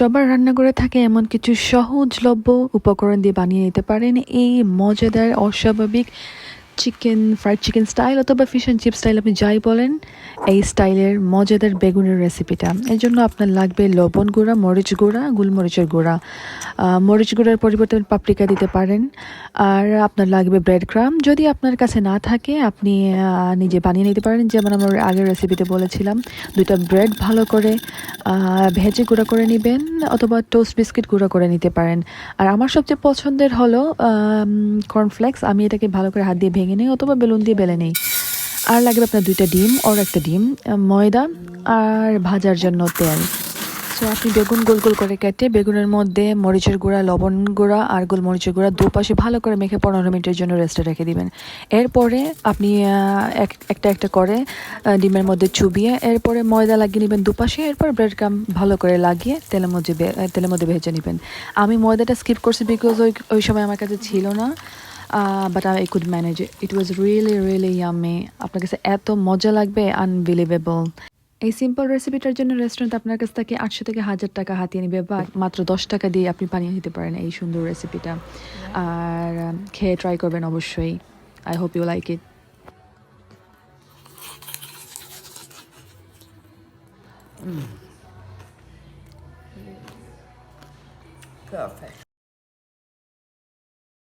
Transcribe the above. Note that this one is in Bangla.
সবার রান্না করে থাকে এমন কিছু সহজলভ্য উপকরণ দিয়ে বানিয়ে নিতে পারেন এই মজাদার অস্বাভাবিক ফ্রাইড চিকেন স্টাইল অথবা ফিশ অ্যান্ড চিপ স্টাইল, আপনি যাই বলেন, এই স্টাইলের মজাদার বেগুনের রেসিপিটা। এর জন্য আপনার লাগবে লবণ গুঁড়া, মরিচ গুঁড়া, গোলমরিচের গুঁড়া। মরিচ গুঁড়ার পরিবর্তে পাপরিকা দিতে পারেন। আর আপনার লাগবে ব্রেড ক্রাম। যদি আপনার কাছে না থাকে আপনি নিজে বানিয়ে নিতে পারেন, যেমন আমার আগের রেসিপিতে বলেছিলাম। দুইটা ব্রেড ভালো করে ভেজে গুঁড়া করে নেবেন, অথবা টোস্ট বিস্কিট গুঁড়া করে নিতে পারেন। আর আমার সবচেয়ে পছন্দের হলো কর্নফ্লেক্স। আমি এটাকে ভালো করে হাত দিয়ে ভেঙে নিই অথবা বেলুন দিয়ে বেলে নিই। আর লাগবে আপনার দুইটা ডিম, ওর একটা ডিম, ময়দা, আর ভাজার জন্য তেল। সো আপনি বেগুন গোল গোল করে কেটে বেগুনের মধ্যে মরিচের গুঁড়া, লবণ গুঁড়া আর গোলমরিচের গুঁড়া দুপাশে ভালো করে মেখে 15 মিনিটের জন্য রেস্টে রেখে দিবেন। এরপরে আপনি একটা একটা করে ডিমের মধ্যে চুবিয়ে এরপরে ময়দা লাগিয়ে নেবেন দুপাশে। এরপর ব্রেড ক্রাম্ব ভালো করে লাগিয়ে তেলের মধ্যে ভেজে নেবেন। আমি ময়দাটা স্কিপ করছি বিকজ ওই সময় আমার কাছে ছিল না। But I could manage it was really really yummy. আপনার কাছে এত মজা লাগবে, আনবিলিভেবল। এই সিম্পল রেসিপিটার জন্য রেস্টুরেন্ট আপনার কাছ থেকে 800 থেকে 1000 টাকা হাতিয়ে নেবে, বা মাত্র 10 টাকা দিয়ে আপনি বানিয়ে নিতে পারেন এই সুন্দর রেসিপিটা। আর খেয়ে ট্রাই করবেন অবশ্যই। I hope you like it. Perfect.